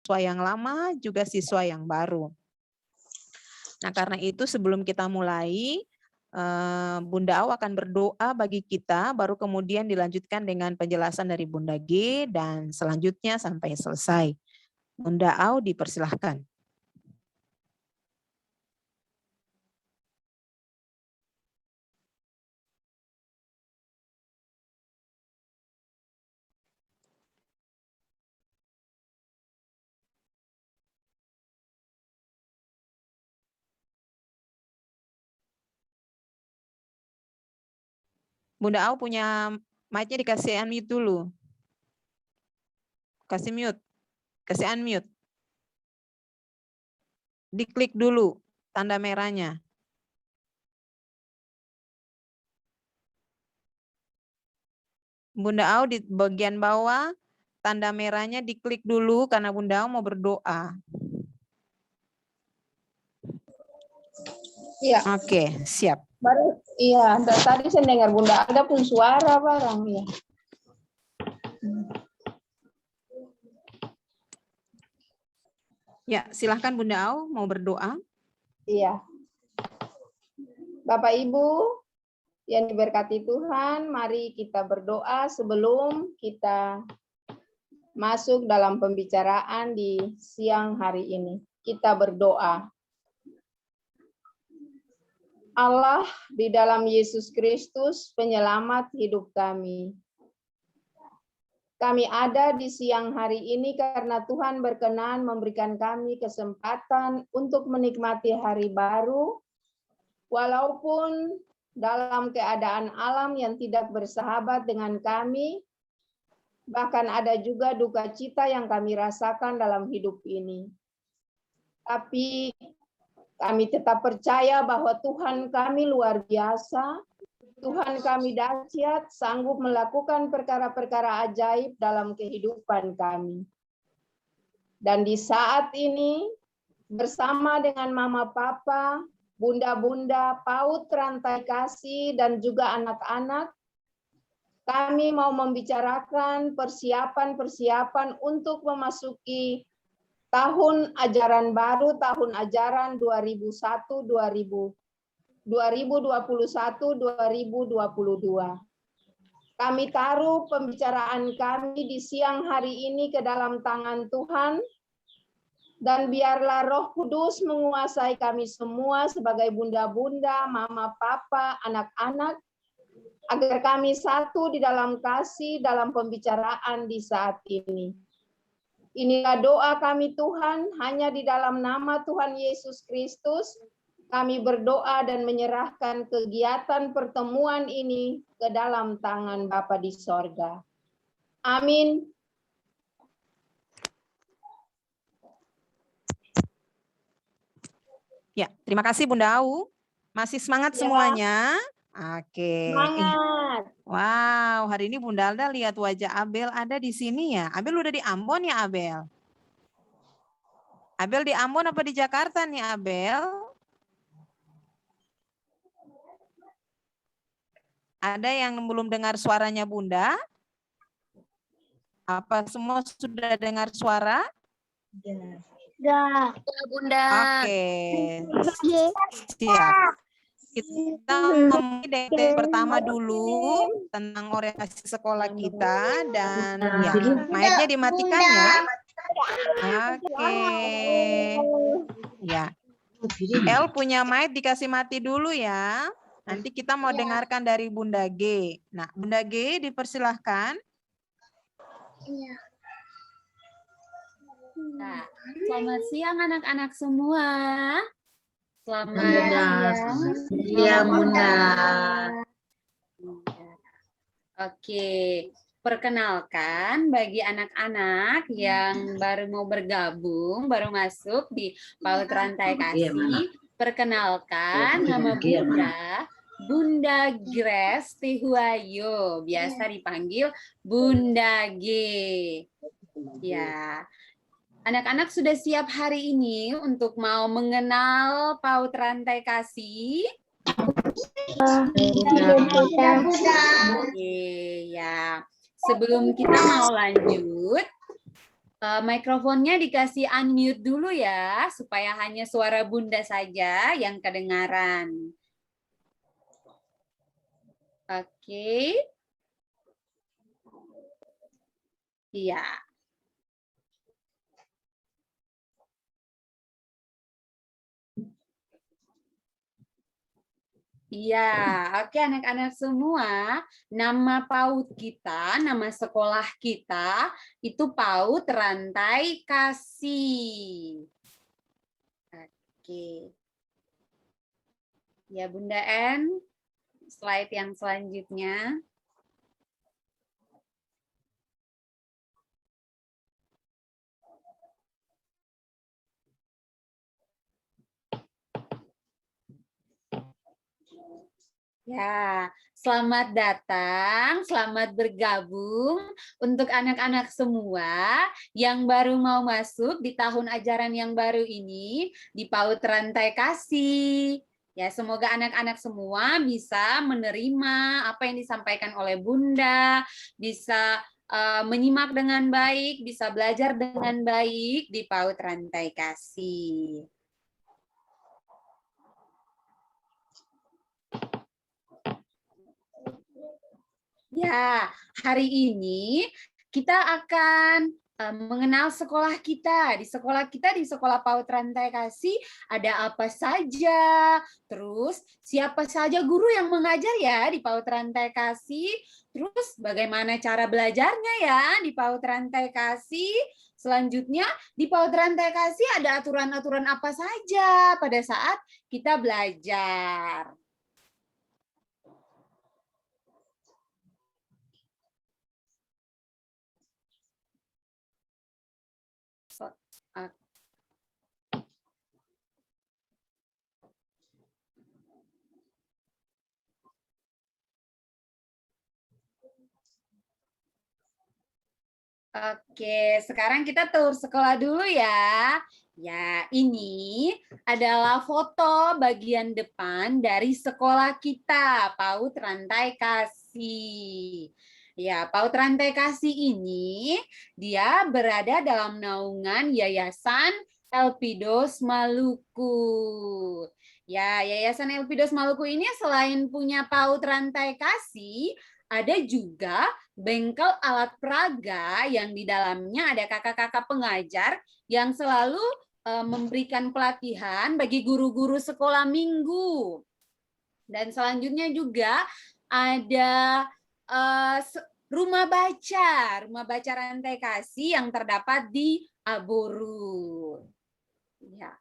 siswa yang lama, juga siswa yang baru. Nah, karena itu sebelum kita mulai, Bunda Au akan berdoa bagi kita, baru kemudian dilanjutkan dengan penjelasan dari Bunda G, dan selanjutnya sampai selesai. Bunda Au dipersilahkan. Bunda Au punya mic-nya dikasih unmute dulu. Kasih mute. Kasih unmute. Diklik dulu tanda merahnya. Bunda Au di bagian bawah, tanda merahnya diklik dulu karena Bunda Au mau berdoa. Iya. Oke, siap. Baru iya, tadi saya dengar Bunda ada pun suara barang ya. Ya, silahkan Bunda Au mau berdoa. Iya. Bapak Ibu yang diberkati Tuhan, mari kita berdoa sebelum kita masuk dalam pembicaraan di siang hari ini. Kita berdoa. Allah, di dalam Yesus Kristus, penyelamat hidup kami. Kami ada di siang hari ini karena Tuhan berkenan memberikan kami kesempatan untuk menikmati hari baru, walaupun dalam keadaan alam yang tidak bersahabat dengan kami, bahkan ada juga duka cita yang kami rasakan dalam hidup ini. Tapi kami tetap percaya bahwa Tuhan kami luar biasa, Tuhan kami dahsyat, sanggup melakukan perkara-perkara ajaib dalam kehidupan kami. Dan di saat ini, bersama dengan Mama Papa, Bunda-bunda, PAUD Rantai Kasih, dan juga anak-anak, kami mau membicarakan persiapan-persiapan untuk memasuki tahun ajaran baru, tahun ajaran 2021-2022. Kami taruh pembicaraan kami di siang hari ini ke dalam tangan Tuhan, dan biarlah Roh Kudus menguasai kami semua sebagai bunda-bunda, mama, papa, anak-anak, agar kami satu di dalam kasih, dalam pembicaraan di saat ini. Inilah doa kami Tuhan, hanya di dalam nama Tuhan Yesus Kristus, kami berdoa dan menyerahkan kegiatan pertemuan ini ke dalam tangan Bapa di sorga. Amin. Ya, terima kasih Bunda Au. Masih semangat Ya. Semuanya? Oke. Semangat. Wow, hari ini Bunda Alda lihat wajah Abel ada di sini ya. Abel udah di Ambon ya Abel? Abel di Ambon apa di Jakarta nih Abel? Ada yang belum dengar suaranya Bunda? Apa semua sudah dengar suara? Ya, Bunda. Oke, siap. Kita ngomongin dari pertama dulu tentang orientasi sekolah kita, dan ya, mic-nya dimatikan ya. Oke. Ya. El punya mic dikasih mati dulu ya. Nanti kita mau dengarkan dari Bunda G. Nah, Bunda G dipersilahkan. Nah, selamat siang anak-anak semua. Selamat siang, Bunda. Oke, perkenalkan bagi anak-anak yang baru mau bergabung, baru masuk di PAUD Rantai Kasih, perkenalkan nama Bunda Grace Tihuayo, biasa dipanggil Bunda G. Ya. Anak-anak sudah siap hari ini untuk mau mengenal PAUD Rantai Kasih? Oke, ya. Sebelum kita mau lanjut, Mikrofonnya dikasih unmute dulu ya, supaya hanya suara Bunda saja yang kedengaran. Oke. Iya. Iya, oke anak-anak semua, nama PAUD kita, nama sekolah kita, itu PAUD Rantai Kasih. Oke. Ya Bunda En, slide yang selanjutnya. Ya, selamat datang, selamat bergabung untuk anak-anak semua yang baru mau masuk di tahun ajaran yang baru ini di PAUD Rantai Kasih. Ya, semoga anak-anak semua bisa menerima apa yang disampaikan oleh Bunda, bisa menyimak dengan baik, bisa belajar dengan baik di PAUD Rantai Kasih. Ya, hari ini kita akan mengenal sekolah kita. Di sekolah PAUD Rantai Kasih, ada apa saja. Terus, siapa saja guru yang mengajar ya di PAUD Rantai Kasih. Terus, bagaimana cara belajarnya ya di PAUD Rantai Kasih. Selanjutnya, di PAUD Rantai Kasih ada aturan-aturan apa saja pada saat kita belajar. Oke, sekarang kita tur sekolah dulu ya. Ya, ini adalah foto bagian depan dari sekolah kita, PAUD Rantai Kasih. Ya, PAUD Rantai Kasih ini dia berada dalam naungan Yayasan Elpidos Maluku. Ya, Yayasan Elpidos Maluku ini selain punya PAUD Rantai Kasih, ada juga bengkel alat peraga yang di dalamnya ada kakak-kakak pengajar yang selalu memberikan pelatihan bagi guru-guru sekolah minggu. Dan selanjutnya juga ada rumah baca Rantai Kasih yang terdapat di Aboru. Ya.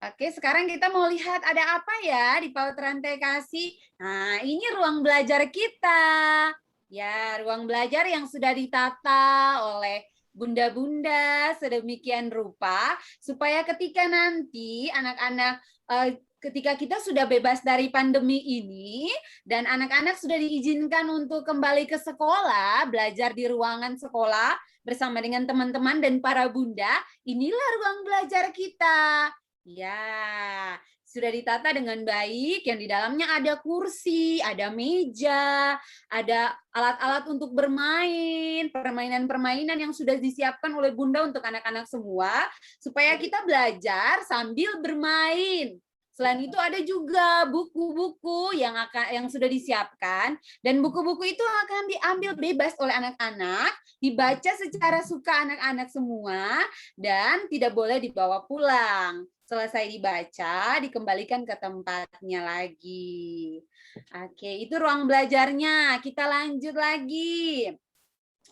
Oke, sekarang kita mau lihat ada apa ya di PAUD Rantai Kasih. Nah, ini ruang belajar kita. Ya, ruang belajar yang sudah ditata oleh bunda-bunda sedemikian rupa supaya ketika nanti anak-anak ketika kita sudah bebas dari pandemi ini dan anak-anak sudah diizinkan untuk kembali ke sekolah, belajar di ruangan sekolah bersama dengan teman-teman dan para bunda, inilah ruang belajar kita. Ya, sudah ditata dengan baik, yang di dalamnya ada kursi, ada meja, ada alat-alat untuk bermain, permainan-permainan yang sudah disiapkan oleh Bunda untuk anak-anak semua, supaya kita belajar sambil bermain. Selain itu ada juga buku-buku yang sudah disiapkan, dan buku-buku itu akan diambil bebas oleh anak-anak, dibaca secara suka anak-anak semua, dan tidak boleh dibawa pulang. Selesai dibaca, dikembalikan ke tempatnya lagi. Oke, itu ruang belajarnya. Kita lanjut lagi.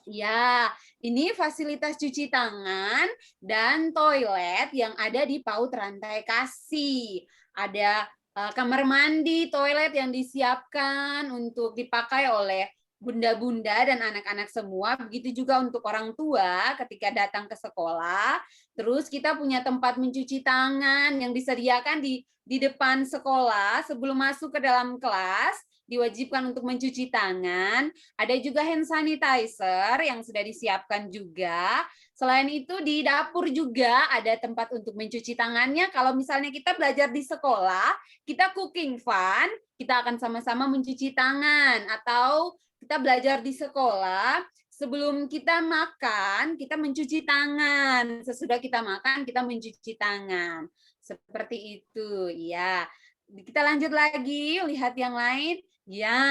Ya, ini fasilitas cuci tangan dan toilet yang ada di PAUD Rantai Kasih. Ada kamar mandi, toilet yang disiapkan untuk dipakai oleh bunda-bunda dan anak-anak semua, begitu juga untuk orang tua ketika datang ke sekolah. Terus kita punya tempat mencuci tangan yang disediakan di depan sekolah sebelum masuk ke dalam kelas, diwajibkan untuk mencuci tangan. Ada juga hand sanitizer yang sudah disiapkan juga. Selain itu di dapur juga ada tempat untuk mencuci tangannya. Kalau misalnya kita belajar di sekolah, kita cooking fun, kita akan sama-sama mencuci tangan atau kita belajar di sekolah, sebelum kita makan, kita mencuci tangan. Sesudah kita makan, kita mencuci tangan. Seperti itu, ya. Kita lanjut lagi, lihat yang lain. Ya,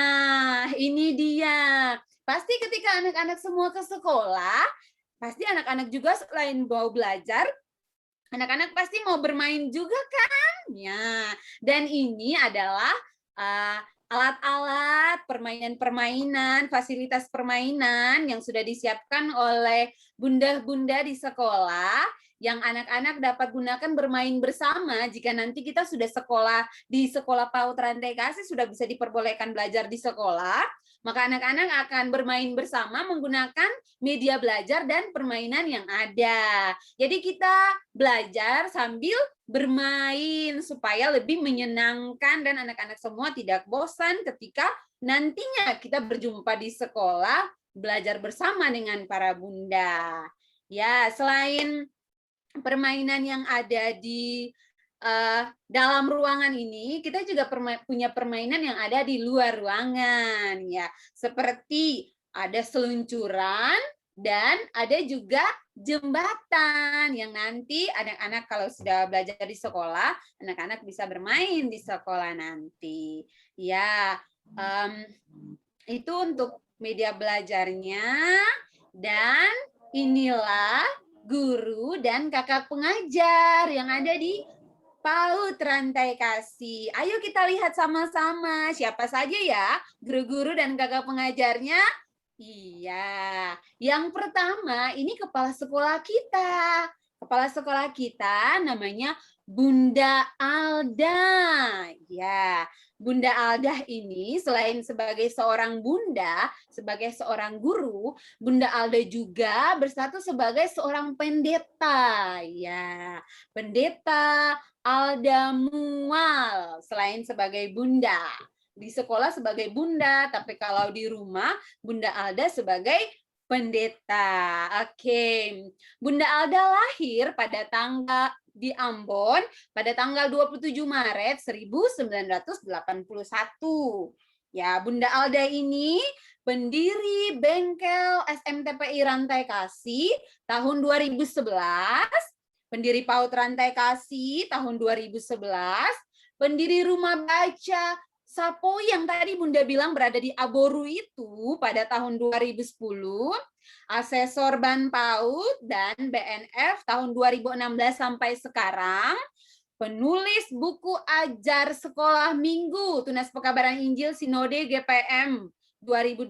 ini dia. Pasti ketika anak-anak semua ke sekolah, pasti anak-anak juga selain mau belajar, anak-anak pasti mau bermain juga kan? Ya. Dan ini adalah alat-alat, permainan-permainan, fasilitas permainan yang sudah disiapkan oleh bunda-bunda di sekolah yang anak-anak dapat gunakan bermain bersama jika nanti kita sudah sekolah di sekolah PAUD Rantai Kasih sudah bisa diperbolehkan belajar di sekolah, maka anak-anak akan bermain bersama menggunakan media belajar dan permainan yang ada. Jadi kita belajar sambil bermain supaya lebih menyenangkan dan anak-anak semua tidak bosan ketika nantinya kita berjumpa di sekolah belajar bersama dengan para bunda. Ya, selain permainan yang ada di dalam ruangan ini, kita juga punya permainan yang ada di luar ruangan, ya, seperti ada seluncuran dan ada juga jembatan yang nanti anak-anak kalau sudah belajar di sekolah, anak-anak bisa bermain di sekolah nanti. Ya, itu untuk media belajarnya. Dan inilah guru dan kakak pengajar yang ada di PAUD Rantai Kasih. Ayo kita lihat sama-sama siapa saja ya guru-guru dan kakak pengajarnya. Iya, yang pertama ini kepala sekolah kita. Kepala sekolah kita namanya Bunda Alda. Ya, Bunda Alda ini selain sebagai seorang bunda, sebagai seorang guru, Bunda Alda juga berstatus sebagai seorang pendeta. Ya, pendeta Alda Mual selain sebagai bunda. Di sekolah sebagai bunda, tapi kalau di rumah Bunda Alda sebagai pendeta. Oke. Bunda Alda lahir pada tanggal di Ambon pada tanggal 27 Maret 1981. Ya, Bunda Alda ini pendiri bengkel SMTPI Rantai Kasih tahun 2011, pendiri PAUD Rantai Kasih tahun 2011, pendiri Rumah Baca Sapo yang tadi Bunda bilang berada di Aboru itu pada tahun 2010, asesor Ban PAUD dan BNF tahun 2016 sampai sekarang, penulis buku ajar sekolah minggu Tunas Pekabaran Injil Sinode GPM 2020,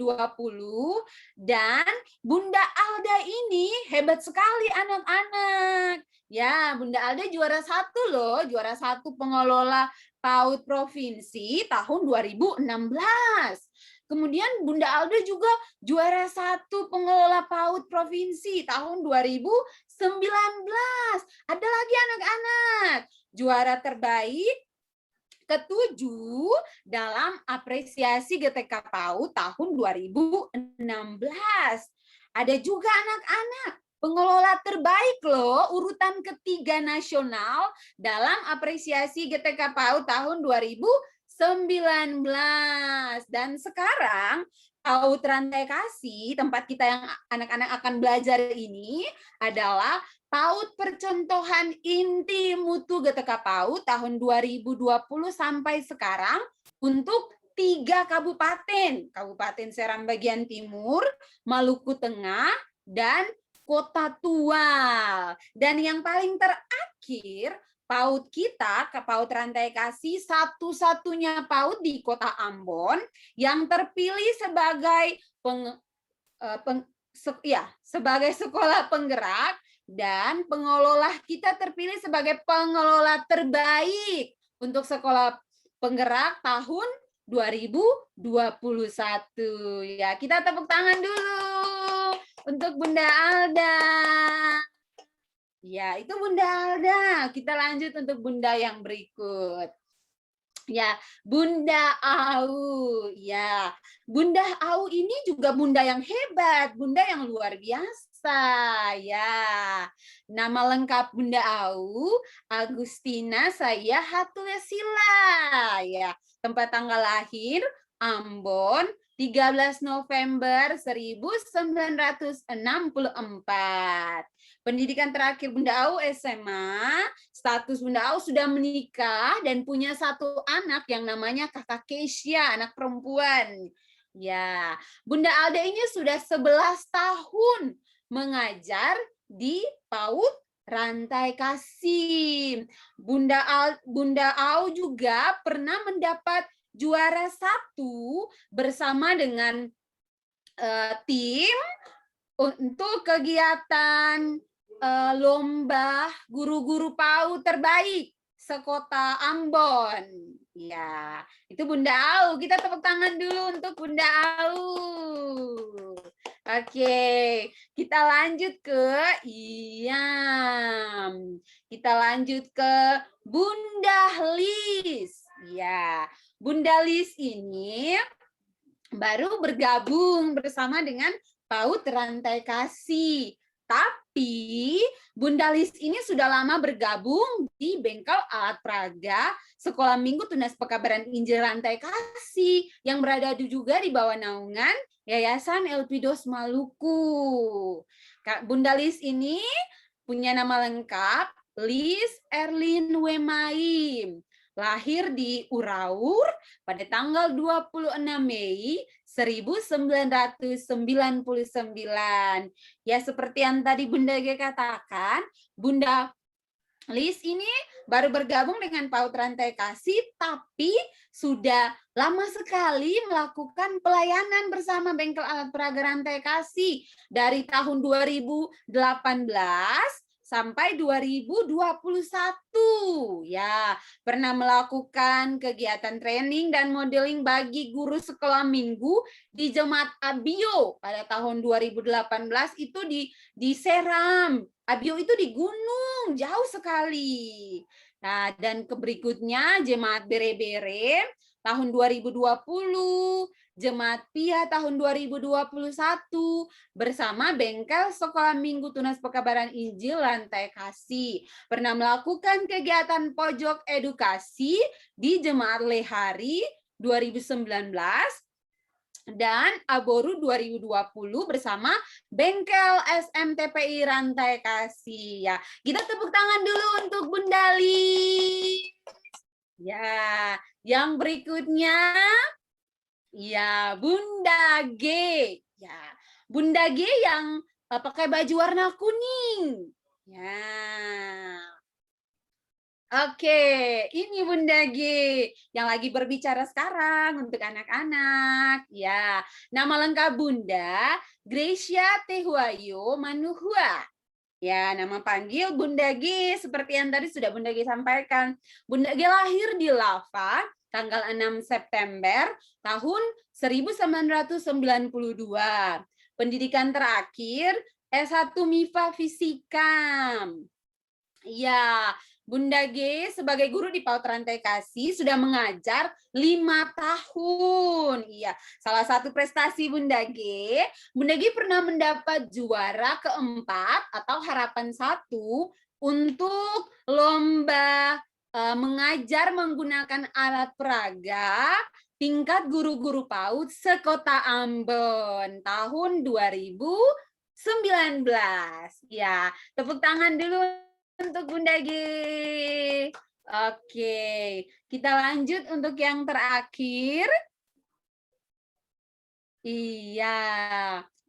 dan Bunda Alda ini hebat sekali anak-anak. Ya, Bunda Alda juara 1 loh, juara 1 pengelola PAUD Provinsi tahun 2016. Kemudian Bunda Alda juga juara 1 pengelola PAUD Provinsi tahun 2019. Ada lagi anak-anak, juara terbaik ke-7 dalam apresiasi GTK PAUD tahun 2016. Ada juga anak-anak pengelola terbaik loh, urutan ketiga nasional dalam apresiasi GTK PAUD tahun 2019. Dan sekarang PAUD Rantai Kasih, tempat kita yang anak-anak akan belajar ini adalah PAUD Percontohan Inti Mutu GTK PAUD tahun 2020 sampai sekarang untuk 3 kabupaten. Kabupaten Seram bagian timur, Maluku Tengah, dan Kota Tual. Dan yang paling terakhir, PAUD kita, ke PAUD Rantai Kasih, satu-satunya PAUD di Kota Ambon yang terpilih sebagai sebagai sekolah penggerak, dan pengelola kita terpilih sebagai pengelola terbaik untuk sekolah penggerak tahun 2021. Ya, kita tepuk tangan dulu untuk Bunda Alda. Ya, itu Bunda Alda. Kita lanjut untuk Bunda yang berikut. Ya, Bunda Au. Ya, Bunda Au ini juga Bunda yang hebat, Bunda yang luar biasa. Ya, nama lengkap Bunda Au, Agustina Saya Hatulesila. Ya, tempat tanggal lahir Ambon 13 November 1964. Pendidikan terakhir Bunda Au SMA, status Bunda Au sudah menikah dan punya satu anak yang namanya Kakak Keisha, anak perempuan. Ya, Bunda Alda ini sudah 11 tahun mengajar di PAUD Rantai Kasih. Bunda Au juga pernah mendapat juara 1 bersama dengan tim untuk kegiatan lomba guru-guru PAUD terbaik sekota Ambon. Ya, itu Bunda Au. Kita tepuk tangan dulu untuk Bunda Au. Oke, kita lanjut ke Kita lanjut ke Bunda Lis. Ya, Bunda Lis ini baru bergabung bersama dengan PAUD Rantai Kasih. Tapi Bunda Lis ini sudah lama bergabung di Bengkel Alat Praga Sekolah Minggu Tunas Pekabaran Injil Rantai Kasih yang berada juga di bawah naungan Yayasan Elpidos Maluku. Bunda Lis ini punya nama lengkap Lis Erlin Wemaim. Lahir di Uraur pada tanggal 26 Mei 1999. Ya, seperti yang tadi Bunda G katakan, Bunda Lis ini baru bergabung dengan PAUD Rantai Kasih, tapi sudah lama sekali melakukan pelayanan bersama Bengkel Alat Praga Rantai Kasih dari tahun 2018 sampai 2021. Ya, pernah melakukan kegiatan training dan modeling bagi guru sekolah minggu di Jemaat Abio pada tahun 2018 itu di Seram. Abio itu di gunung, jauh sekali. Nah, dan berikutnya Jemaat Bere-Bere tahun 2020, Jemaat Pia tahun 2021 bersama Bengkel Sekolah Minggu Tunas Pekabaran Injil Rantai Kasih. Pernah melakukan kegiatan pojok edukasi di Jemaat Lehari 2019 dan Aboru 2020 bersama Bengkel SMTPI Rantai Kasih. Ya, kita tepuk tangan dulu untuk Bunda Lis. Ya, yang berikutnya ya, Bunda G. Ya, Bunda G yang pakai baju warna kuning. Ya. Oke, ini Bunda G yang lagi berbicara sekarang untuk anak-anak. Ya, nama lengkap Bunda Gracia Tehuayo Manuhua. Ya, nama panggil Bunda G seperti yang tadi sudah Bunda G sampaikan. Bunda G lahir di Lava tanggal 6 September tahun 1992. Pendidikan terakhir S1 MIPA Fisika. Ya, Bunda G sebagai guru di PAUD Rantai Kasih sudah mengajar 5 tahun. Iya, salah satu prestasi Bunda G pernah mendapat juara keempat atau harapan 1 untuk lomba mengajar menggunakan alat peraga tingkat guru-guru PAUD sekota Ambon tahun 2019. Ya, tepuk tangan dulu untuk Bunda G. Oke, kita lanjut untuk yang terakhir. Iya,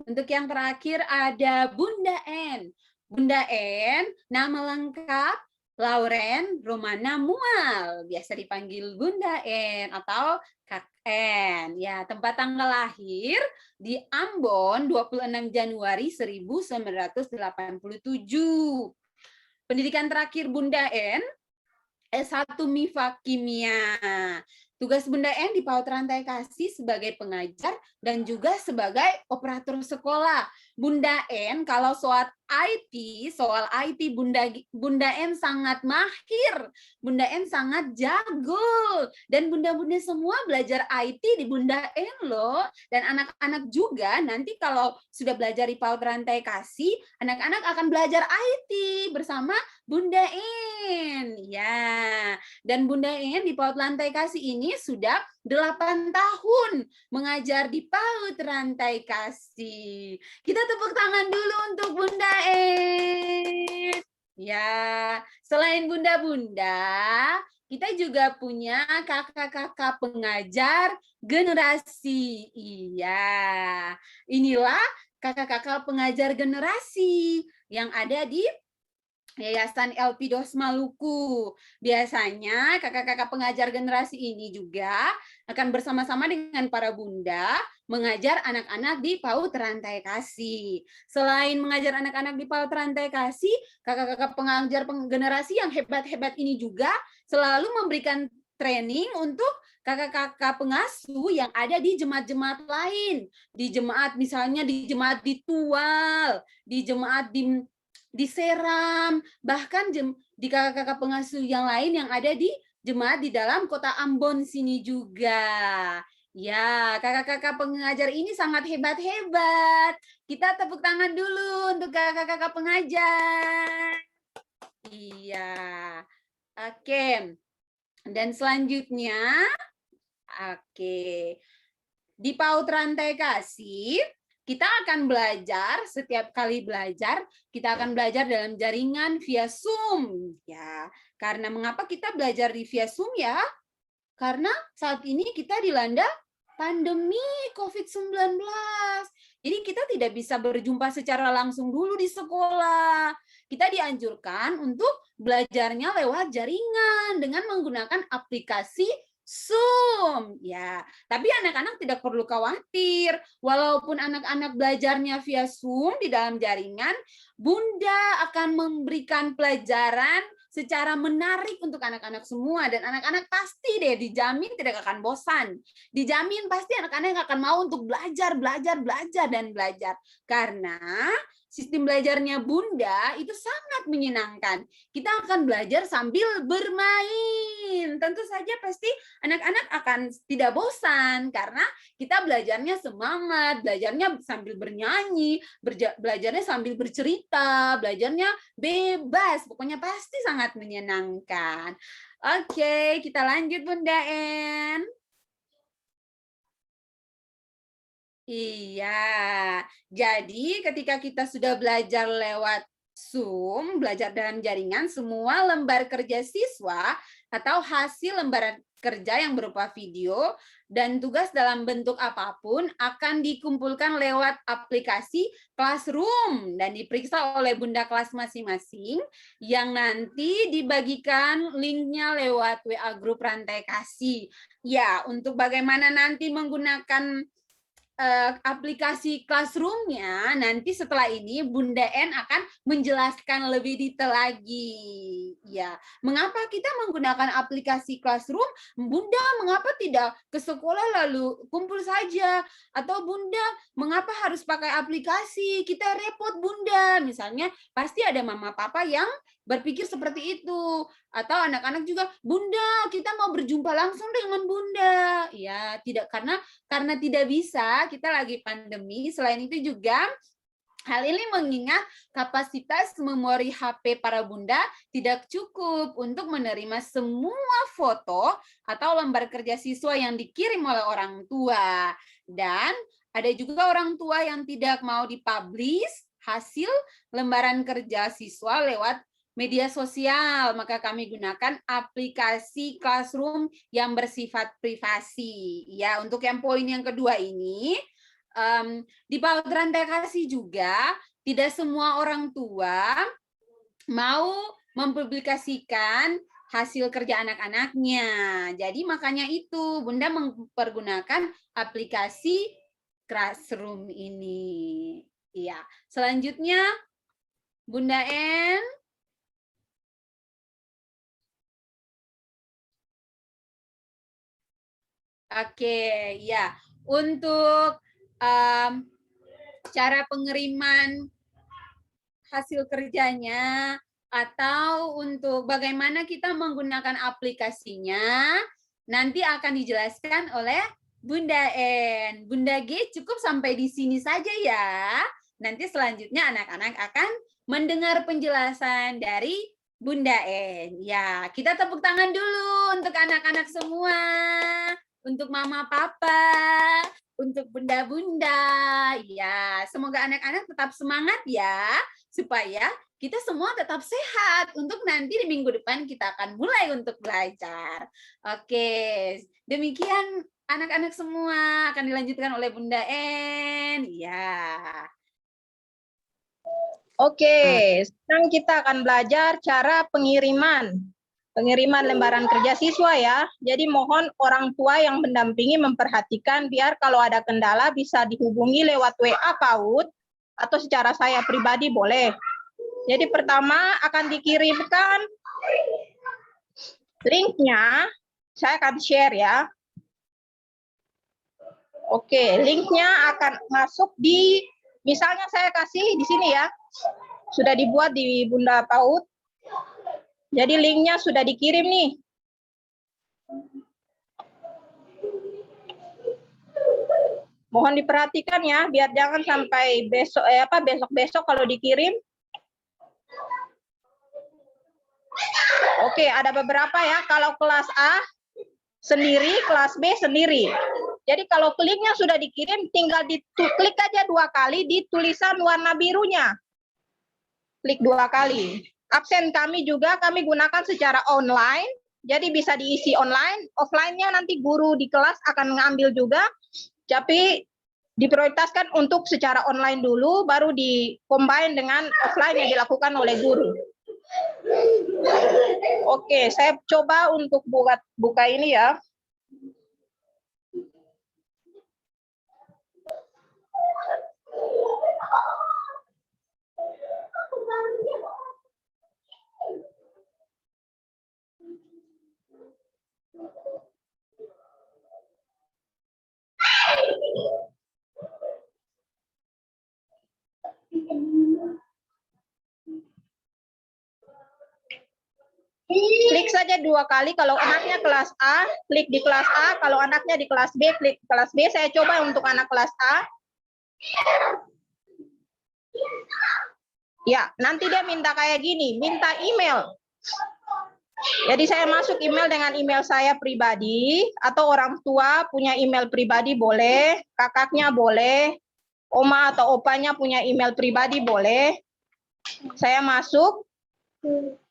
untuk yang terakhir ada Bunda N. Bunda N, nama lengkap Lauren Romana Mual, biasa dipanggil Bunda N atau Kak N. Ya, tempat tanggal lahir di Ambon 26 Januari 1987. Pendidikan terakhir Bunda N, S1 MIPA Kimia. Tugas Bunda N di PAUD Rantai Kasih sebagai pengajar dan juga sebagai operator sekolah. Bunda N kalau soal IT Bunda N sangat mahir. Bunda N sangat jago. Dan bunda-bunda semua belajar IT di Bunda N loh. Dan anak-anak juga nanti kalau sudah belajar di PAUD Rantai Kasih, anak-anak akan belajar IT bersama Bunda N. Ya. Dan Bunda N di PAUD Rantai Kasih ini sudah 8 tahun mengajar di PAUD Rantai Kasih. Kita tepuk tangan dulu untuk Bunda En. Ya, selain bunda-bunda, kita juga punya kakak-kakak pengajar generasi. Iya, inilah kakak-kakak pengajar generasi yang ada di Yayasan Elpidos Maluku. Biasanya kakak-kakak pengajar generasi ini juga akan bersama-sama dengan para bunda mengajar anak-anak di PAUD Rantai Kasih. Selain mengajar anak-anak di PAUD Rantai Kasih, kakak-kakak pengajar generasi yang hebat-hebat ini juga selalu memberikan training untuk kakak-kakak pengasuh yang ada di jemaat-jemaat lain. Di jemaat misalnya di jemaat di Tual, di jemaat di Seram, bahkan di kakak-kakak pengasuh yang lain yang ada di jemaat di dalam kota Ambon sini juga. Ya, kakak-kakak pengajar ini sangat hebat-hebat. Kita tepuk tangan dulu untuk kakak-kakak pengajar. Iya. Oke. Dan selanjutnya, oke. Di PAUD Rantai Kasih, kita akan belajar, setiap kali belajar, kita akan belajar dalam jaringan via Zoom. Ya, karena mengapa kita belajar di via Zoom ya? Karena saat ini kita dilanda pandemi COVID-19. Jadi kita tidak bisa berjumpa secara langsung dulu di sekolah. Kita dianjurkan untuk belajarnya lewat jaringan dengan menggunakan aplikasi Zoom, ya. Tapi anak-anak tidak perlu khawatir. Walaupun anak-anak belajarnya via Zoom di dalam jaringan, Bunda akan memberikan pelajaran secara menarik untuk anak-anak semua. Dan anak-anak pasti deh dijamin tidak akan bosan. Dijamin pasti anak-anak akan mau untuk belajar, dan belajar. Karena sistem belajarnya Bunda itu sangat menyenangkan. Kita akan belajar sambil bermain. Tentu saja pasti anak-anak akan tidak bosan karena kita belajarnya semangat, belajarnya sambil bernyanyi, belajarnya sambil bercerita, belajarnya bebas. Pokoknya pasti sangat menyenangkan. Oke, kita lanjut Bunda En. Iya, jadi ketika kita sudah belajar lewat Zoom, belajar dalam jaringan, semua lembar kerja siswa atau hasil lembaran kerja yang berupa video dan tugas dalam bentuk apapun akan dikumpulkan lewat aplikasi Classroom dan diperiksa oleh bunda kelas masing-masing yang nanti dibagikan linknya lewat WA grup Rantai Kasih. Ya, untuk bagaimana nanti menggunakan aplikasi Classroom-nya, nanti setelah ini Bunda En akan menjelaskan lebih detail lagi. Ya, mengapa kita menggunakan aplikasi Classroom? Bunda, mengapa tidak ke sekolah lalu kumpul saja? Atau Bunda, mengapa harus pakai aplikasi? Kita repot Bunda. Misalnya, pasti ada mama papa yang berpikir seperti itu. Atau anak-anak juga, Bunda, kita mau berjumpa langsung dengan Bunda. Ya, tidak karena tidak bisa, kita lagi pandemi. Selain itu juga hal ini mengingat kapasitas memori HP para bunda tidak cukup untuk menerima semua foto atau lembar kerja siswa yang dikirim oleh orang tua. Dan ada juga orang tua yang tidak mau dipublish hasil lembaran kerja siswa lewat media sosial, maka kami gunakan aplikasi Classroom yang bersifat privasi. Ya, untuk yang poin yang kedua ini, di PAUD Rantai Kasih juga tidak semua orang tua mau mempublikasikan hasil kerja anak-anaknya. Jadi makanya itu Bunda mempergunakan aplikasi Classroom ini. Ya, selanjutnya Bunda En. Oke, ya. Untuk cara pengiriman hasil kerjanya atau untuk bagaimana kita menggunakan aplikasinya, nanti akan dijelaskan oleh Bunda En. Bunda G cukup sampai di sini saja ya. Nanti selanjutnya anak-anak akan mendengar penjelasan dari Bunda En. Ya, kita tepuk tangan dulu untuk anak-anak semua. untuk mama papa, untuk bunda-bunda. Ya, semoga anak-anak tetap semangat ya, supaya kita semua tetap sehat untuk nanti di minggu depan kita akan mulai untuk belajar. Oke, demikian anak-anak semua akan dilanjutkan oleh Bunda En. Ya. Oke, sekarang kita akan belajar cara pengiriman lembaran kerja siswa ya. Jadi mohon orang tua yang mendampingi memperhatikan biar kalau ada kendala bisa dihubungi lewat WA PAUD atau secara saya pribadi boleh. Jadi pertama akan dikirimkan linknya, saya akan share ya. Oke, linknya akan masuk di, misalnya saya kasih di sini ya, sudah dibuat di Bunda PAUD. Jadi linknya sudah dikirim nih. Mohon diperhatikan ya, biar jangan sampai besok kalau dikirim. Oke, ada beberapa ya. Kalau kelas A sendiri, kelas B sendiri. Jadi kalau linknya sudah dikirim, tinggal diklik aja 2 kali di tulisan warna birunya. Klik 2 kali. Absen kami juga kami gunakan secara online. Jadi bisa diisi online, offline-nya nanti guru di kelas akan mengambil juga. Tapi diprioritaskan untuk secara online dulu, baru di-combine dengan offline yang dilakukan oleh guru. Oke, saya coba untuk buka ini ya. Klik saja 2 kali kalau anaknya kelas A, klik di kelas A, kalau anaknya di kelas B, klik kelas B. Saya coba untuk anak kelas A. Ya, nanti dia minta kayak gini, minta email. Jadi saya masuk email dengan email saya pribadi, atau orang tua punya email pribadi boleh, kakaknya boleh, oma atau opanya punya email pribadi boleh. Saya masuk.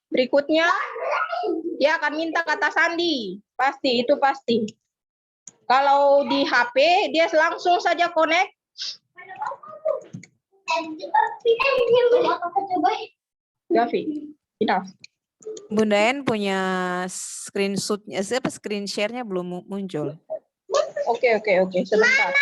Berikutnya, dia akan minta kata sandi. Pasti, itu pasti. Kalau di HP, dia langsung saja connect. Gavi, enough. Bunda En punya screenshot-nya, screen share-nya belum muncul. Oke, sebentar.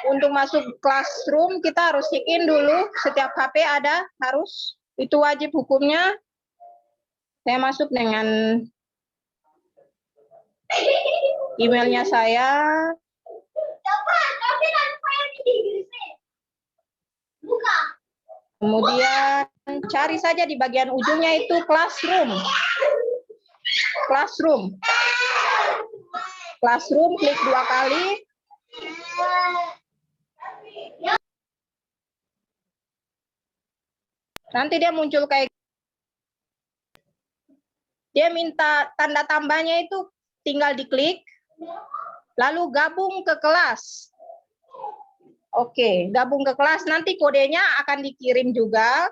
Untuk masuk classroom kita harus check in dulu, setiap HP ada, harus, itu wajib hukumnya. Saya masuk dengan emailnya saya. Kemudian cari saja di bagian ujungnya itu classroom. Classroom, klik 2 kali. Nanti dia muncul kayak dia minta tanda tambahnya itu tinggal diklik, lalu gabung ke kelas. Oke, gabung ke kelas, nanti kodenya akan dikirim juga.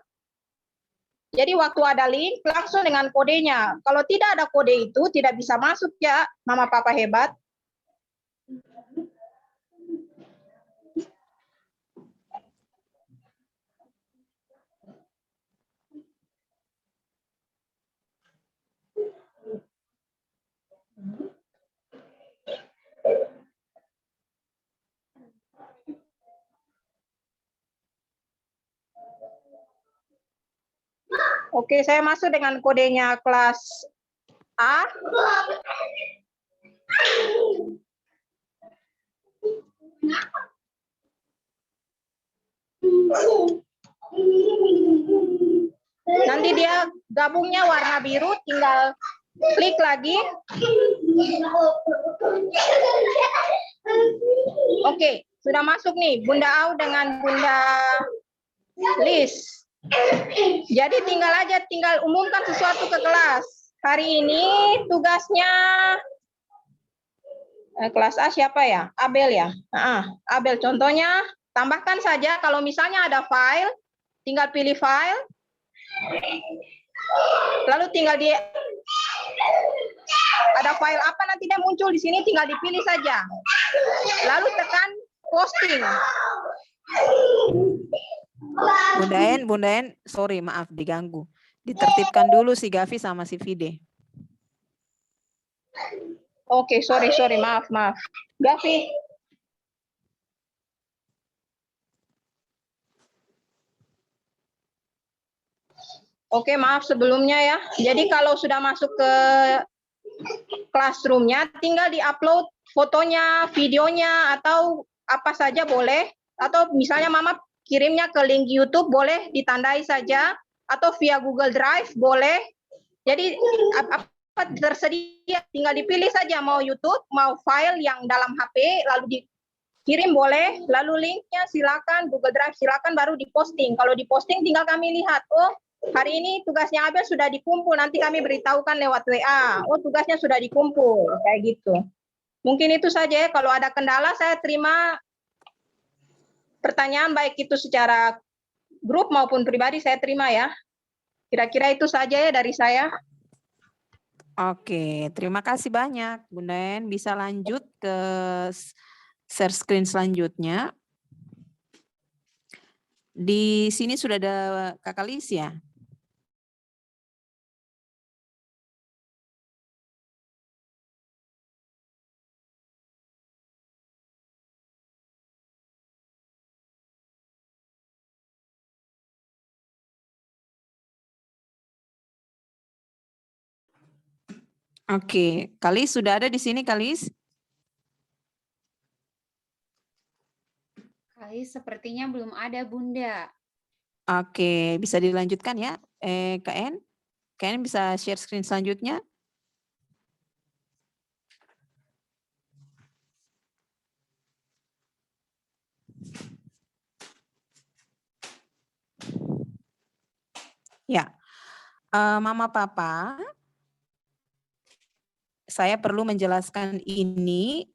Jadi waktu ada link, langsung dengan kodenya. Kalau tidak ada kode itu, tidak bisa masuk ya, Mama Papa hebat. Oke, saya masuk dengan kodenya kelas A. Nanti dia gabungnya warna biru, tinggal klik lagi. Oke, sudah masuk nih Bunda Au dengan Bunda Lis. Jadi tinggal umumkan sesuatu ke kelas. Hari ini tugasnya kelas A siapa ya? Abel ya? Abel, contohnya tambahkan saja kalau misalnya ada file, tinggal pilih file. Lalu tinggal ada file apa nanti dia muncul di sini, tinggal dipilih saja. Lalu tekan posting. Bunda En, sorry maaf diganggu. Ditertibkan dulu si Gavi sama si Vide. Oke, sorry, maaf. Gavi. Oke, maaf sebelumnya ya. Jadi kalau sudah masuk ke classroom-nya, tinggal di-upload fotonya, videonya, atau apa saja boleh. Atau misalnya Mama kirimnya ke link YouTube, boleh ditandai saja. Atau via Google Drive, boleh. Jadi apa tersedia, tinggal dipilih saja mau YouTube, mau file yang dalam HP, lalu dikirim boleh, lalu linknya silakan, Google Drive silakan, baru diposting. Kalau diposting tinggal kami lihat, oh hari ini tugasnya Abel sudah dikumpul, nanti kami beritahukan lewat WA, oh tugasnya sudah dikumpul, kayak gitu. Mungkin itu saja ya, kalau ada kendala saya terima pertanyaan baik itu secara grup maupun pribadi saya terima ya. Kira-kira itu saja ya dari saya. Oke, terima kasih banyak Bunda En. Bisa lanjut ke share screen selanjutnya. Di sini sudah ada Kakak Lis ya? Oke, Kalis sudah ada di sini Kalis? Kalis sepertinya belum ada Bunda. Oke, bisa dilanjutkan ya, KN? KN bisa share screen selanjutnya? Ya, Mama Papa, saya perlu menjelaskan ini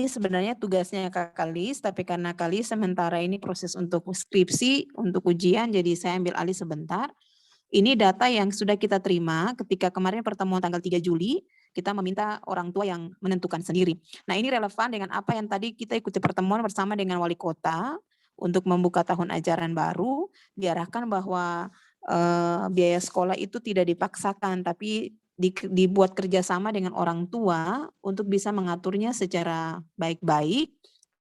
sebenarnya tugasnya Kakak Lis, tapi karena Kalis sementara ini proses untuk skripsi, untuk ujian, jadi saya ambil alih sebentar. Ini data yang sudah kita terima ketika kemarin pertemuan tanggal 3 Juli, kita meminta orang tua yang menentukan sendiri. Nah ini relevan dengan apa yang tadi kita ikuti pertemuan bersama dengan wali kota untuk membuka tahun ajaran baru, diarahkan bahwa biaya sekolah itu tidak dipaksakan, tapi dibuat kerjasama dengan orang tua untuk bisa mengaturnya secara baik-baik,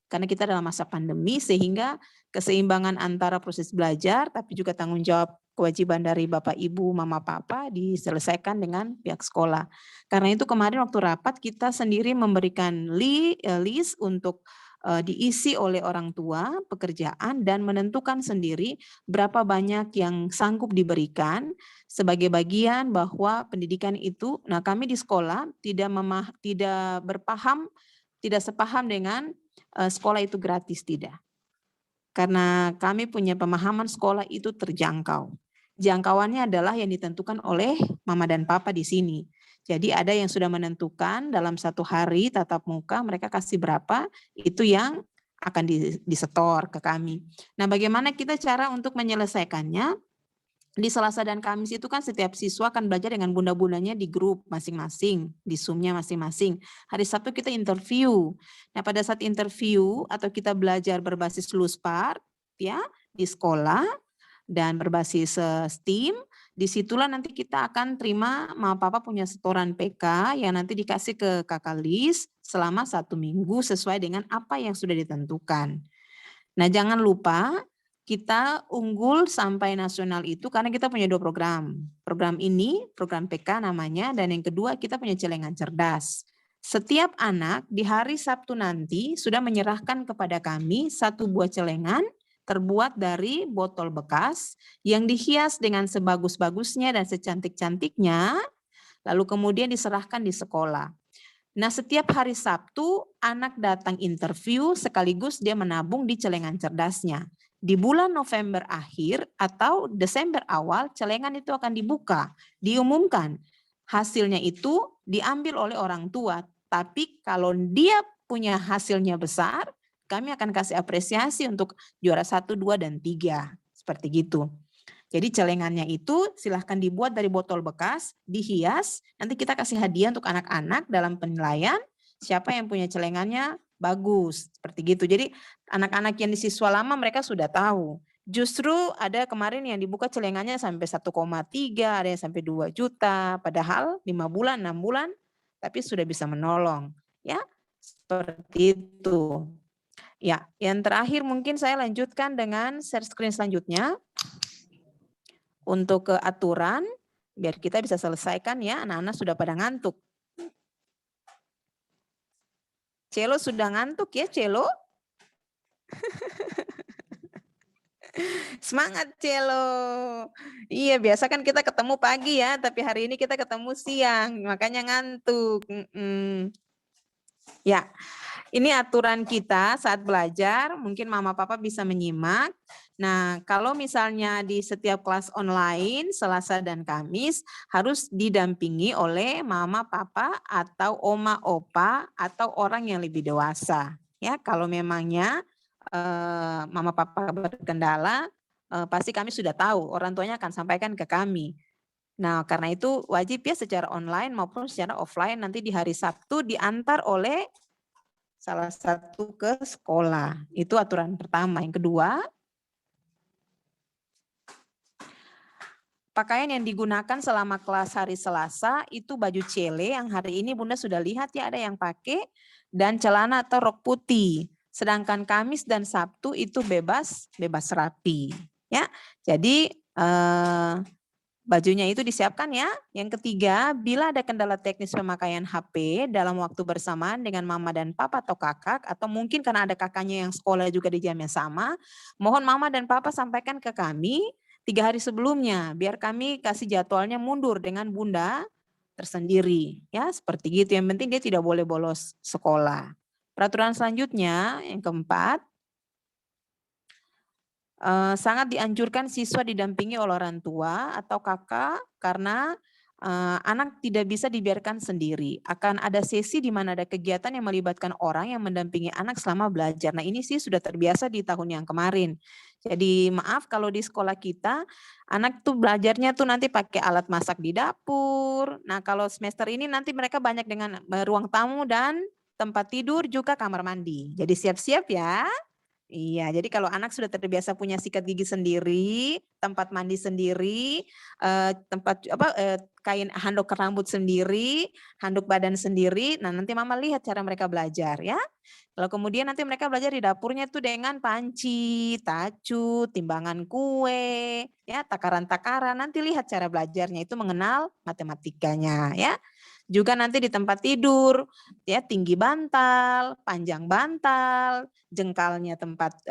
karena kita dalam masa pandemi, sehingga keseimbangan antara proses belajar, tapi juga tanggung jawab kewajiban dari Bapak, Ibu, Mama, Papa diselesaikan dengan pihak sekolah. Karena itu kemarin waktu rapat kita sendiri memberikan list untuk diisi oleh orang tua pekerjaan dan menentukan sendiri berapa banyak yang sanggup diberikan sebagai bagian bahwa pendidikan itu, nah kami di sekolah tidak sepaham dengan sekolah itu gratis, tidak. Karena kami punya pemahaman sekolah itu terjangkau. jangkauannya adalah yang ditentukan oleh mama dan papa di sini. Jadi ada yang sudah menentukan dalam 1 hari tatap muka mereka kasih berapa, itu yang akan disetor ke kami. Nah, bagaimana kita cara untuk menyelesaikannya? Di Selasa dan Kamis itu kan setiap siswa akan belajar dengan bunda-bundanya di grup masing-masing, di Zoom-nya masing-masing. Hari Sabtu kita interview. Nah, pada saat interview atau kita belajar berbasis Luspart ya di sekolah dan berbasis STEAM, disitulah nanti kita akan terima mama papa punya setoran PK yang nanti dikasih ke kakak Lis selama 1 minggu sesuai dengan apa yang sudah ditentukan. Nah, jangan lupa kita unggul sampai nasional itu karena kita punya 2 program. Program ini, program PK namanya, dan yang kedua kita punya celengan cerdas. Setiap anak di hari Sabtu nanti sudah menyerahkan kepada kami 1 buah celengan terbuat dari botol bekas yang dihias dengan sebagus-bagusnya dan secantik-cantiknya, lalu kemudian diserahkan di sekolah. Nah, setiap hari Sabtu anak datang interview sekaligus dia menabung di celengan cerdasnya. Di bulan November akhir atau Desember awal celengan itu akan dibuka, diumumkan. Hasilnya itu diambil oleh orang tua. Tapi kalau dia punya hasilnya besar, kami akan kasih apresiasi untuk juara 1, 2, dan 3. Seperti gitu. Jadi celengannya itu silahkan dibuat dari botol bekas, dihias, nanti kita kasih hadiah untuk anak-anak dalam penilaian, siapa yang punya celengannya bagus, seperti gitu. Jadi anak-anak yang di siswa lama mereka sudah tahu. Justru ada kemarin yang dibuka celengannya sampai 1,3, ada yang sampai 2 juta, padahal 5 bulan, 6 bulan, tapi sudah bisa menolong. Ya, seperti itu. Ya, yang terakhir mungkin saya lanjutkan dengan share screen selanjutnya. Untuk ke aturan, biar kita bisa selesaikan ya, anak-anak sudah pada ngantuk. Celo sudah ngantuk ya, Celo? Semangat Celo. Iya, biasa kan kita ketemu pagi ya, tapi hari ini kita ketemu siang, makanya ngantuk. Ya, ini aturan kita saat belajar, mungkin mama papa bisa menyimak. Nah, kalau misalnya di setiap kelas online, Selasa dan Kamis, harus didampingi oleh mama papa atau oma opa atau orang yang lebih dewasa. Ya, kalau memangnya mama papa berkendala, pasti kami sudah tahu, orang tuanya akan sampaikan ke kami. Nah, karena itu wajib ya secara online maupun secara offline nanti di hari Sabtu diantar oleh salah satu ke sekolah. Itu aturan pertama. Yang kedua, pakaian yang digunakan selama kelas hari Selasa itu baju cele yang hari ini Bunda sudah lihat ya ada yang pakai dan celana atau rok putih. Sedangkan Kamis dan Sabtu itu bebas rapi. Ya, jadi bajunya itu disiapkan ya. Yang ketiga, bila ada kendala teknis pemakaian HP dalam waktu bersamaan dengan mama dan papa atau kakak, atau mungkin karena ada kakaknya yang sekolah juga di jam yang sama, mohon mama dan papa sampaikan ke kami 3 hari sebelumnya, biar kami kasih jadwalnya mundur dengan bunda tersendiri. Ya, seperti gitu. Yang penting dia tidak boleh bolos sekolah. Peraturan selanjutnya, yang keempat, sangat dianjurkan siswa didampingi oleh orang tua atau kakak karena anak tidak bisa dibiarkan sendiri. Akan ada sesi di mana ada kegiatan yang melibatkan orang yang mendampingi anak selama belajar. Nah, ini sih sudah terbiasa di tahun yang kemarin. Jadi maaf kalau di sekolah kita anak tuh belajarnya tuh nanti pakai alat masak di dapur. Nah, kalau semester ini nanti mereka banyak dengan ruang tamu dan tempat tidur juga kamar mandi. Jadi siap-siap ya. Iya, jadi kalau anak sudah terbiasa punya sikat gigi sendiri, tempat mandi sendiri, kain handuk rambut sendiri, handuk badan sendiri. Nah, nanti mama lihat cara mereka belajar ya. Kalau kemudian nanti mereka belajar di dapurnya tuh dengan panci, tacu, timbangan kue, ya, takaran-takaran. Nanti lihat cara belajarnya itu mengenal matematikanya ya. Juga nanti di tempat tidur, ya tinggi bantal, panjang bantal, jengkalnya tempat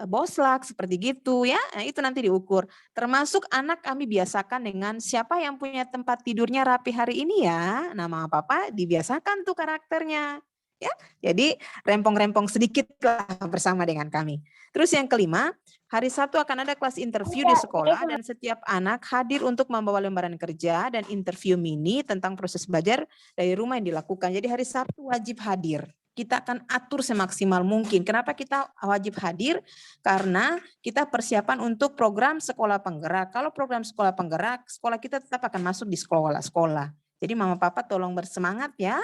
boslak seperti gitu ya. Nah, itu nanti diukur. Termasuk anak kami biasakan dengan siapa yang punya tempat tidurnya rapi hari ini ya. Nah, mama papa dibiasakan tuh karakternya. Ya, jadi rempong-rempong sedikit lah bersama dengan kami. Terus yang kelima, hari Sabtu akan ada kelas interview di sekolah dan setiap anak hadir untuk membawa lembaran kerja dan interview mini tentang proses belajar dari rumah yang dilakukan. Jadi hari Sabtu wajib hadir. Kita akan atur semaksimal mungkin. Kenapa kita wajib hadir? Karena kita persiapan untuk program sekolah penggerak. Kalau program sekolah penggerak, sekolah kita tetap akan masuk di sekolah-sekolah. Jadi mama papa tolong bersemangat ya.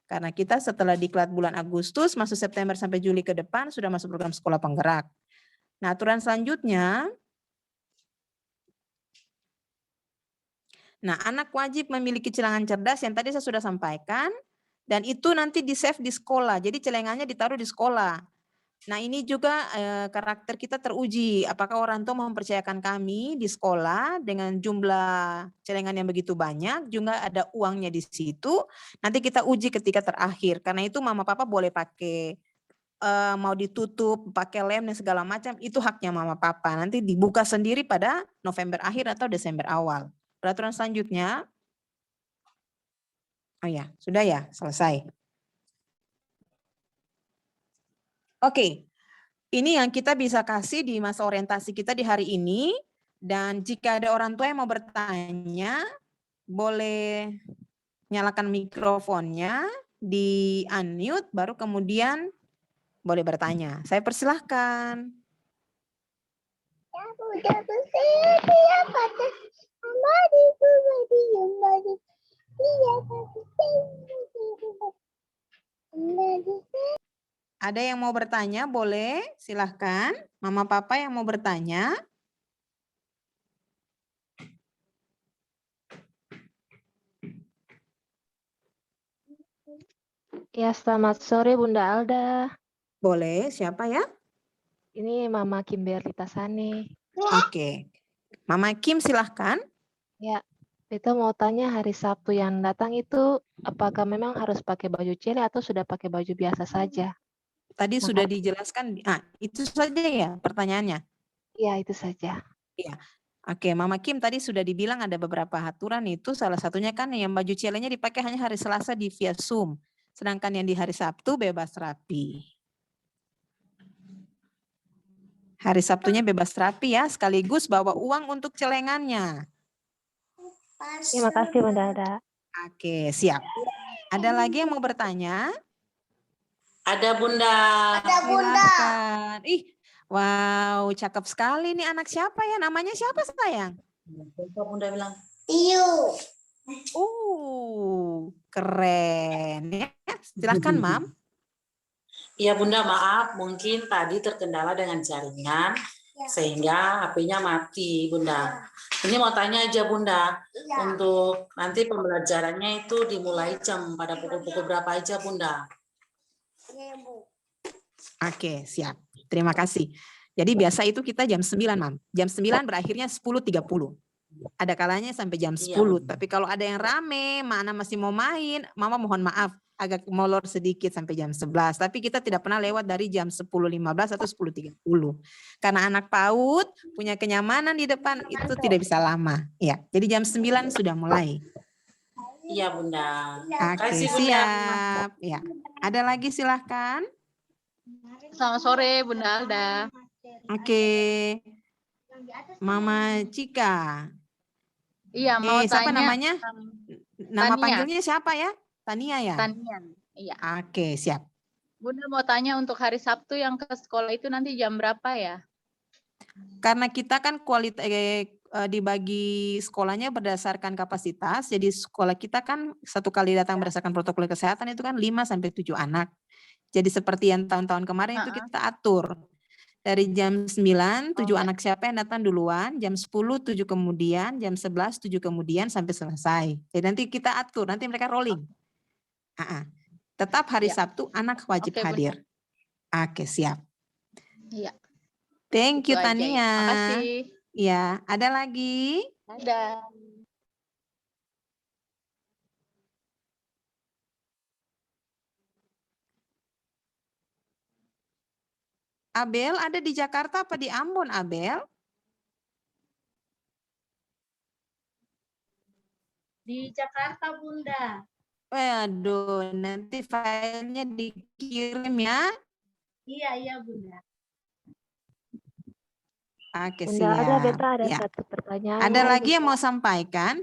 Karena kita setelah diklat bulan Agustus, masuk September sampai Juli ke depan, sudah masuk program sekolah penggerak. Nah, aturan selanjutnya, nah anak wajib memiliki celengan cerdas yang tadi saya sudah sampaikan, dan itu nanti di-save di sekolah, jadi celengannya ditaruh di sekolah. Nah ini juga karakter kita teruji, apakah orang tua mempercayakan kami di sekolah dengan jumlah celengan yang begitu banyak, juga ada uangnya di situ, nanti kita uji ketika terakhir, karena itu mama papa boleh pakai mau ditutup, pakai lem dan segala macam, itu haknya mama papa. Nanti dibuka sendiri pada November akhir atau Desember awal. Peraturan selanjutnya, oh ya, sudah ya, selesai. Oke, ini yang kita bisa kasih di masa orientasi kita di hari ini. Dan jika ada orang tua yang mau bertanya, boleh nyalakan mikrofonnya, di unmute, baru kemudian boleh bertanya. Saya persilahkan. Ada yang mau bertanya, boleh silahkan. Mama papa yang mau bertanya. Ya, selamat sore Bunda Alda. Boleh, siapa ya? Ini Mama Kimberly Tasani. Oke. Mama Kim silahkan. Ya, Beta mau tanya hari Sabtu yang datang itu apakah memang harus pakai baju cele atau sudah pakai baju biasa saja? Tadi sudah dijelaskan, itu saja ya pertanyaannya? Iya, itu saja. Iya. Oke, Mama Kim tadi sudah dibilang ada beberapa aturan itu, salah satunya kan yang baju celenya dipakai hanya hari Selasa di via Zoom. Sedangkan yang di hari Sabtu bebas rapi. Hari Sabtunya bebas rapi ya, sekaligus bawa uang untuk celengannya. Terima kasih Bunda Alda. Oke, siap. Ada lagi yang mau bertanya? Ada Bunda. Silakan. Ih, wow, cakep sekali nih anak siapa ya? Namanya siapa sayang? Bunda bilang. Keren ya. Silahkan, Mam. Iya Bunda, maaf mungkin tadi terkendala dengan jaringan sehingga HP-nya mati Bunda. Ini mau tanya aja Bunda, untuk nanti pembelajarannya itu dimulai pada pukul-pukul berapa aja Bunda? Oke, siap. Terima kasih. Jadi biasa itu kita jam 9, Mam. Jam 9 berakhirnya 10.30. Ada kalanya sampai jam 10. Tapi kalau ada yang rame, Mana masih mau main, Mama mohon maaf, agak molor sedikit sampai jam 11. Tapi kita tidak pernah lewat dari jam 10.15 atau 10.30. Karena anak PAUD punya kenyamanan di depan, itu tidak bisa lama. Ya, jadi jam 9 sudah mulai. Iya Bunda. Oke, siap. Ya. Ada lagi silahkan. Selamat sore Bunda Alda. Oke. Mama Cika. Iya, mau siapa tanya. namanya? Nama Tania. panggilnya siapa ya? Tania ya? Tanian. Iya. Oke, siap. Bunda mau tanya untuk hari Sabtu yang ke sekolah itu nanti jam berapa ya? Karena kita kan dibagi sekolahnya berdasarkan kapasitas, jadi sekolah kita kan satu kali datang berdasarkan protokol kesehatan itu kan 5-7 anak. Jadi seperti yang tahun-tahun kemarin itu kita atur. Dari jam 9, 7 anak siapa yang datang duluan, jam 10, 7 kemudian, jam 11, 7 kemudian sampai selesai. Jadi nanti kita atur, nanti mereka rolling. Tetap hari Sabtu anak wajib hadir. Oke, siap. Iya. Thank you, Itu aja ya. Tania. Makasih. Ya, ada lagi? Ada. Abel ada di Jakarta apa di Ambon, Abel? Di Jakarta, Bunda. Waduh, nanti filenya dikirim ya. Iya Bunda. Oke, Bunda, ada siap. beta ada Ya. satu pertanyaan. Ada Le, lagi yang Bunda. mau sampaikan?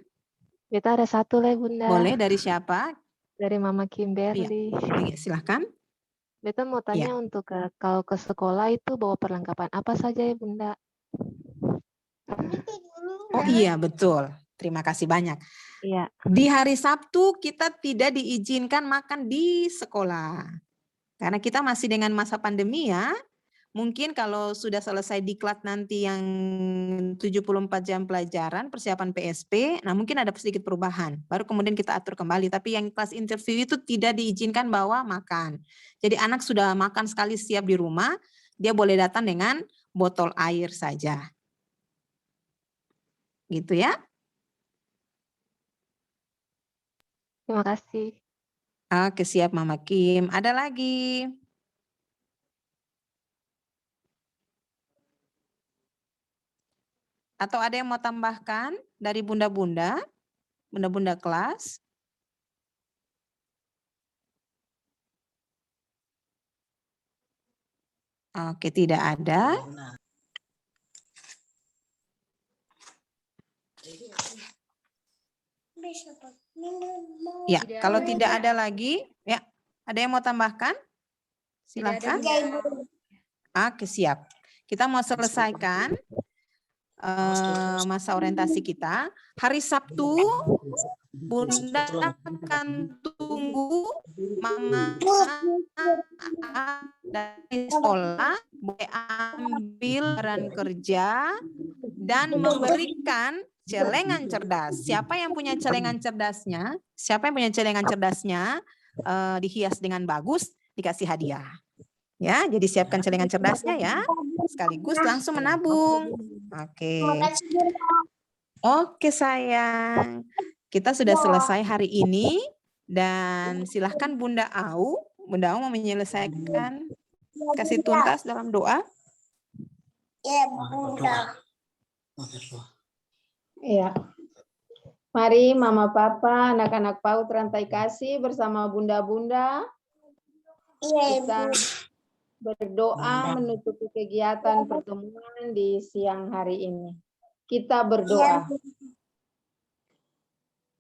Beta ada satu le Bunda. Boleh, dari siapa? Dari Mama Kimberly. Silahkan. Beta mau tanya untuk kalau ke sekolah itu bawa perlengkapan apa saja ya Bunda? Oh iya, betul. Terima kasih banyak. Iya. Di hari Sabtu kita tidak diizinkan makan di sekolah. Karena kita masih dengan masa pandemi ya. Mungkin kalau sudah selesai diklat nanti yang 74 jam pelajaran, persiapan PSP, nah mungkin ada sedikit perubahan. Baru kemudian kita atur kembali. Tapi yang kelas interview itu tidak diizinkan bawa makan. Jadi anak sudah makan sekali siap di rumah, dia boleh datang dengan botol air saja. Gitu ya. Terima kasih. Oke, siap Mama Kim. Ada lagi? Atau ada yang mau tambahkan dari bunda-bunda? Bunda-bunda kelas? Oke, tidak ada. Ya, kalau tidak ada lagi, ya, ada yang mau tambahkan? Silakan. Oke, siap. Kita mau selesaikan masa orientasi kita. Hari Sabtu, Bunda akan tunggu Mama dari sekolah, boleh ambil peran kerja dan memberikan celengan cerdas. Siapa yang punya celengan cerdasnya? Siapa yang punya celengan cerdasnya dihias dengan bagus, dikasih hadiah. Ya, jadi siapkan celengan cerdasnya ya. Sekaligus langsung menabung. Oke. Oke sayang. Kita sudah selesai hari ini dan silahkan Bunda Au. Bunda Au mau menyelesaikan, kasih tuntas dalam doa. Ya, Bunda. Ya. Mari Mama Papa, anak-anak PAUD Rantai Kasih bersama Bunda-bunda kita berdoa menutupi kegiatan pertemuan di siang hari ini. Kita berdoa.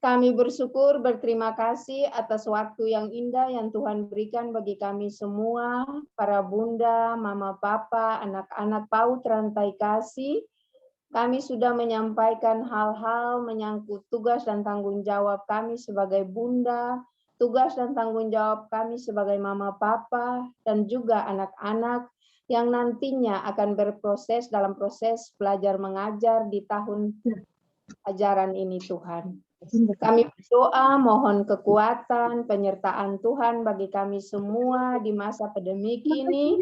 Kami bersyukur, berterima kasih atas waktu yang indah yang Tuhan berikan bagi kami semua, para bunda, mama, papa, anak-anak PAUD Rantai Kasih. Kami sudah menyampaikan hal-hal menyangkut tugas dan tanggung jawab kami sebagai bunda, tugas dan tanggung jawab kami sebagai mama, papa, dan juga anak-anak yang nantinya akan berproses dalam proses belajar mengajar di tahun ajaran ini Tuhan. Kami berdoa mohon kekuatan, penyertaan Tuhan bagi kami semua di masa pandemi ini.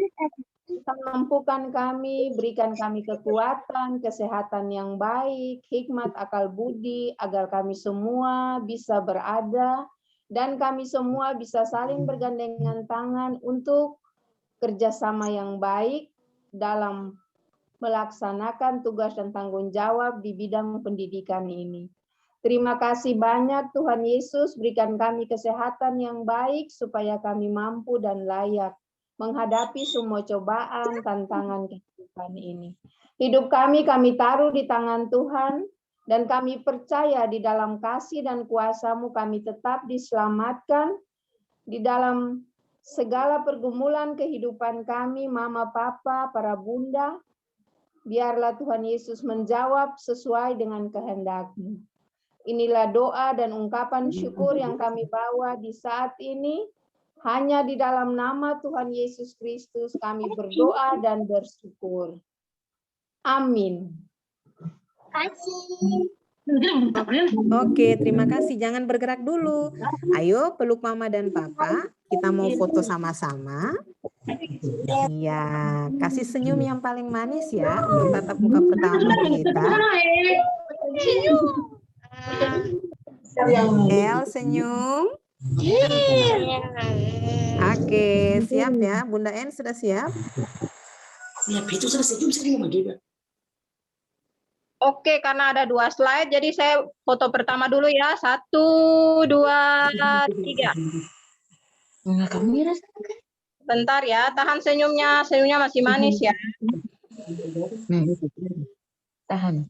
Mampukan kami, berikan kami kekuatan, kesehatan yang baik, hikmat akal budi, agar kami semua bisa berada dan kami semua bisa saling bergandengan tangan untuk kerjasama yang baik dalam melaksanakan tugas dan tanggung jawab di bidang pendidikan ini. Terima kasih banyak Tuhan Yesus, berikan kami kesehatan yang baik supaya kami mampu dan layak menghadapi semua cobaan, tantangan kehidupan ini. Hidup kami taruh di tangan Tuhan, dan kami percaya di dalam kasih dan kuasa-Mu kami tetap diselamatkan di dalam segala pergumulan kehidupan kami, Mama, Papa, para bunda. Biarlah Tuhan Yesus menjawab sesuai dengan kehendak-Mu. Inilah doa dan ungkapan syukur yang kami bawa di saat ini. Hanya di dalam nama Tuhan Yesus Kristus kami berdoa dan bersyukur. Amin. Oke, terima kasih. Jangan bergerak dulu. Ayo peluk mama dan papa. Kita mau foto sama-sama. Iya, kasih senyum yang paling manis ya untuk tatap muka pertama kita. El senyum. Oke, siap ya. Bunda En sudah siap? Siap, itu sudah senyum juga. Oke, karena ada 2 slide, jadi saya foto pertama dulu ya. 1, 2, 3. Bentar ya, tahan senyumnya. Senyumnya masih manis ya. Tahan.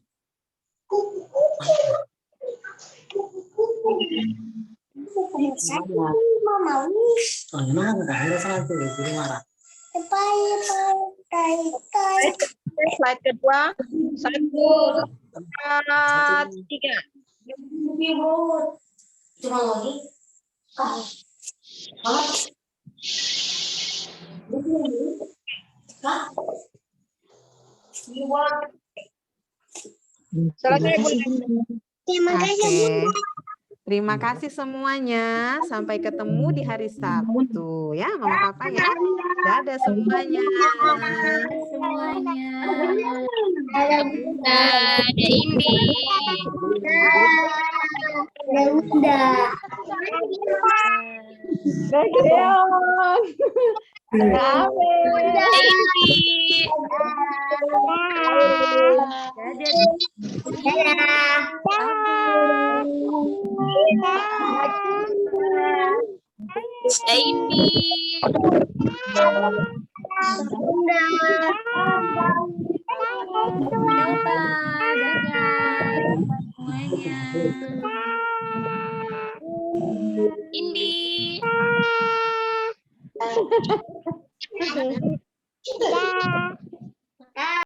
Slide kedua. 1, 2, 3. Selesai, Bunda. Oke. Terima kasih semuanya. Sampai ketemu di hari Sabtu ya, Mama Papa ya. Dadah semuanya. Semuanya. Ada Indi. Dadah. Ada Indi. Ada Indi. Coba, dadah semuanya. Indi.